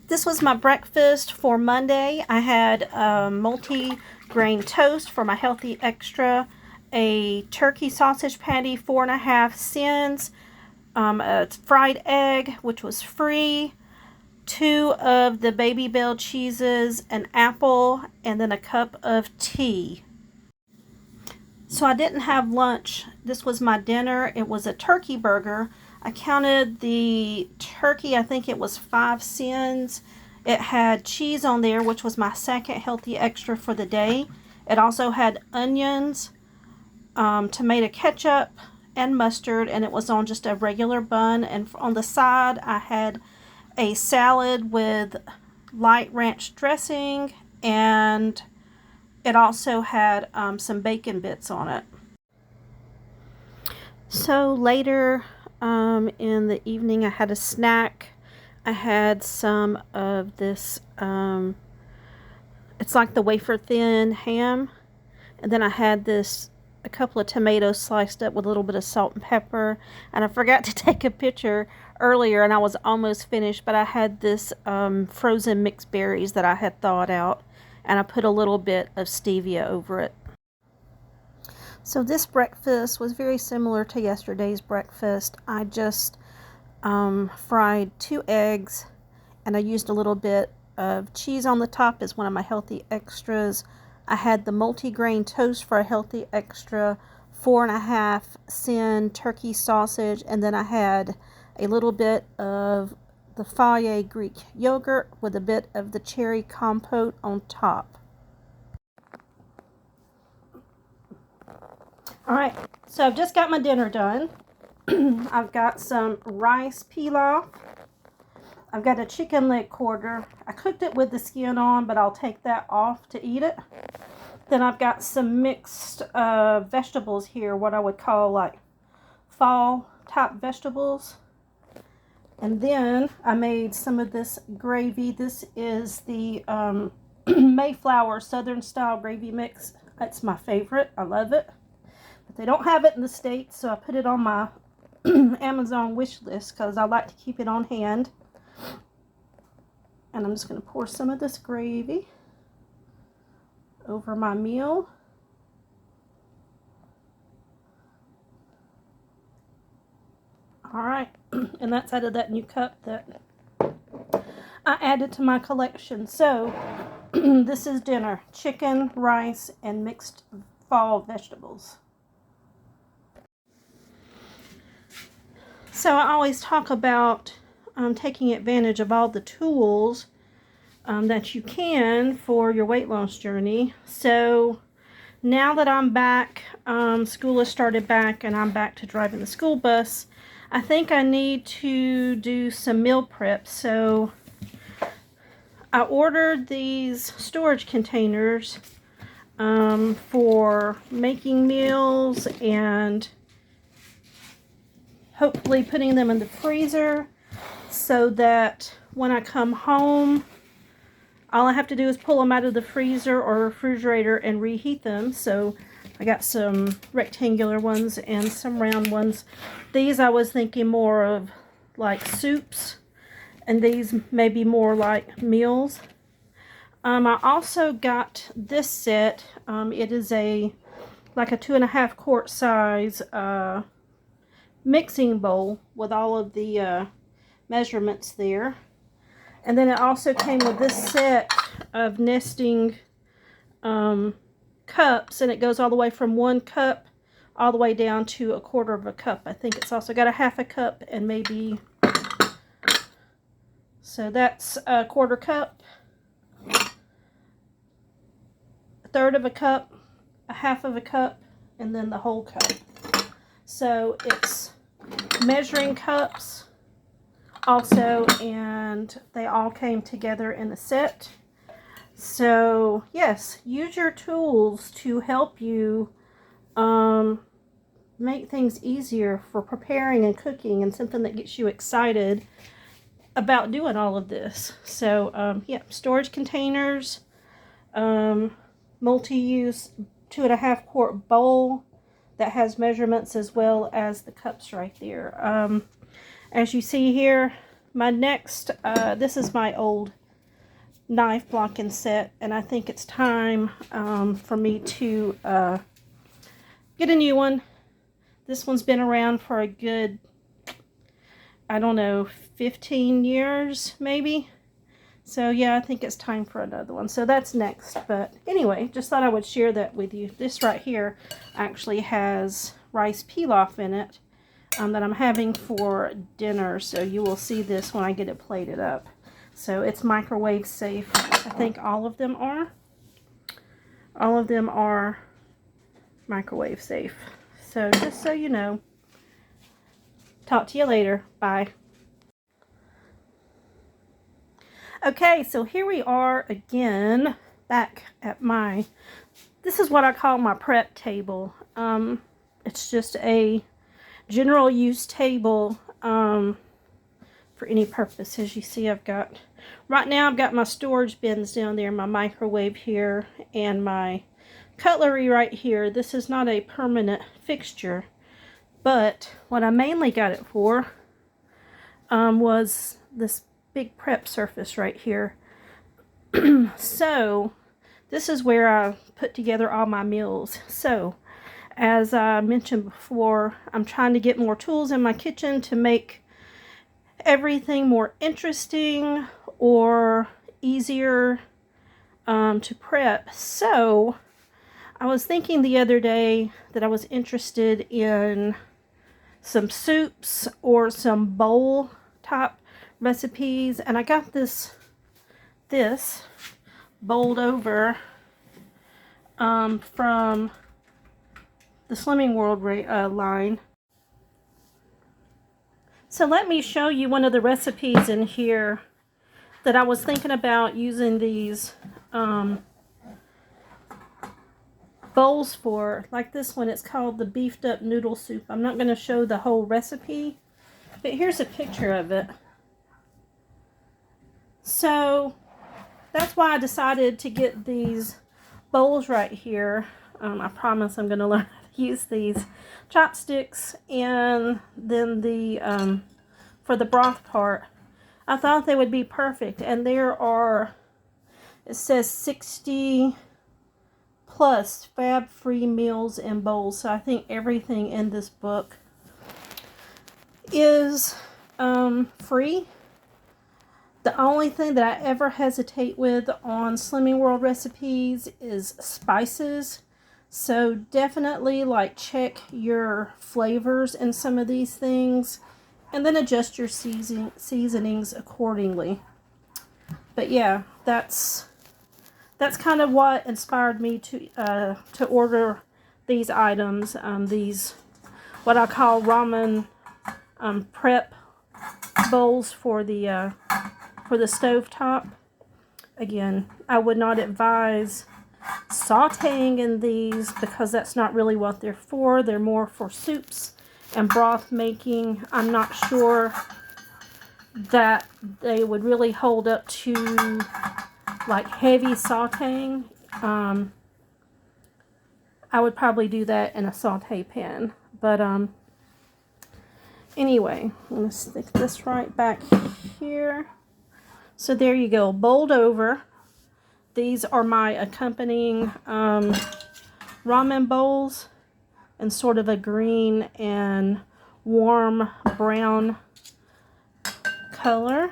This was my breakfast for Monday. I had multi-grain toast for my healthy extra, a turkey sausage patty, 4.5 cents, a fried egg, which was free, 2 of the Baby Bell cheeses, an apple, and then a cup of tea. So I didn't have lunch. This was my dinner. It was a turkey burger. I counted the turkey, I think it was 5 cents. It had cheese on there, which was my second healthy extra for the day. It also had onions, tomato ketchup, and mustard, and it was on just a regular bun. And on the side, I had a salad with light ranch dressing, and it also had some bacon bits on it. So later in the evening, I had a snack. I had some of this, it's like the wafer thin ham, and then I had a couple of tomatoes sliced up with a little bit of salt and pepper, and I forgot to take a picture earlier, and I was almost finished, but I had this frozen mixed berries that I had thawed out, and I put a little bit of stevia over it. So this breakfast was very similar to yesterday's breakfast. I just fried 2 eggs, and I used a little bit of cheese on the top as one of my healthy extras. I had the multi-grain toast for a healthy extra, 4.5 cent turkey sausage, and then I had a little bit of the Fage Greek yogurt with a bit of the cherry compote on top. Alright, so I've just got my dinner done. I've got some rice pilaf. I've got a chicken leg quarter. I cooked it with the skin on, but I'll take that off to eat it. Then I've got some mixed vegetables here, what I would call like fall type vegetables. And then I made some of this gravy. This is the Mayflower Southern style gravy mix. That's my favorite. I love it. But they don't have it in the States, so I put it on my Amazon wish list because I like to keep it on hand. And I'm just going to pour some of this gravy over my meal. Alright, and that's out of that new cup that I added to my collection. So, this is dinner. Chicken, rice, and mixed fall vegetables. So I always talk about taking advantage of all the tools that you can for your weight loss journey. So now that I'm back, school has started back and I'm back to driving the school bus, I think I need to do some meal prep. So I ordered these storage containers for making meals and hopefully putting them in the freezer so that when I come home, all I have to do is pull them out of the freezer or refrigerator and reheat them. So I got some rectangular ones and some round ones. These I was thinking more of like soups, and these may be more like meals. I also got this set. It is like a 2.5 quart size mixing bowl with all of the measurements there. And then it also came with this set of nesting cups, and it goes all the way from 1 cup all the way down to 1/4 cup. I think it's also got a 1/2 cup and maybe, so that's 1/4 cup, 1/3 cup, 1/2 cup, and then the whole cup. So it's measuring cups also, and they all came together in a set. So yes, use your tools to help you make things easier for preparing and cooking, and something that gets you excited about doing all of this. So yeah, storage containers, multi-use 2.5 quart bowl that has measurements as well as the cups right there. As you see here, my next, this is my old knife blocking set, and I think it's time for me to get a new one. This one's been around for a good, I don't know, 15 years maybe. So yeah, I think it's time for another one. So that's next. But anyway, just thought I would share that with you. This right here actually has rice pilaf in it that I'm having for dinner. So you will see this when I get it plated up. So it's microwave safe. I think all of them are. All of them are microwave safe. So just so you know. Talk to you later. Bye. Okay, so here we are again, back at my, this is what I call my prep table. It's just a general use table for any purpose. As you see, right now I've got my storage bins down there, my microwave here, and my cutlery right here. This is not a permanent fixture, but what I mainly got it for was this big prep surface right here. So this is where I put together all my meals. So as I mentioned before, I'm trying to get more tools in my kitchen to make everything more interesting or easier to prep. So I was thinking the other day that I was interested in some soups or some bowl top recipes, and I got this bowled over from the Slimming World line. So let me show you one of the recipes in here that I was thinking about using these bowls for. Like this one, it's called the beefed up noodle soup. I'm not going to show the whole recipe, but here's a picture of it. So that's why I decided to get these bowls right here. I promise I'm going to learn how to use these chopsticks, and then the for the broth part. I thought they would be perfect, and there are, it says 60 plus fab-free meals and bowls. So I think everything in this book is free. The only thing that I ever hesitate with on Slimming World recipes is spices. So definitely like check your flavors in some of these things, and then adjust your seasonings accordingly. But yeah, that's kind of what inspired me to order these items. These what I call ramen prep bowls for the stovetop. Again, I would not advise sauteing in these because that's not really what they're for. They're more for soups and broth making. I'm not sure that they would really hold up to like heavy sauteing. I would probably do that in a saute pan. But anyway, I'm going to stick this right back here. So there you go, bowled over. These are my accompanying ramen bowls in sort of a green and warm brown color.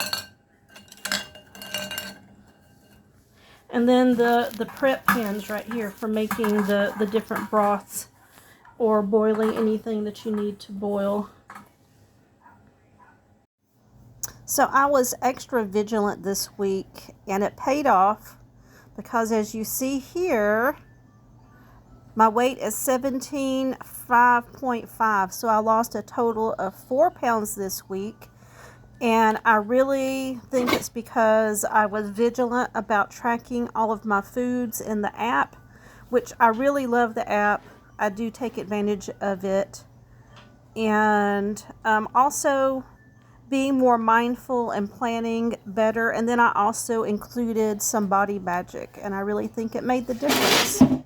And then the prep pans right here for making the different broths or boiling anything that you need to boil. So I was extra vigilant this week, and it paid off, because as you see here, my weight is 17.5. So I lost a total of 4 pounds this week. And I really think it's because I was vigilant about tracking all of my foods in the app, which I really love the app. I do take advantage of it. And also, being more mindful and planning better. And then I also included some body magic, and I really think it made the difference.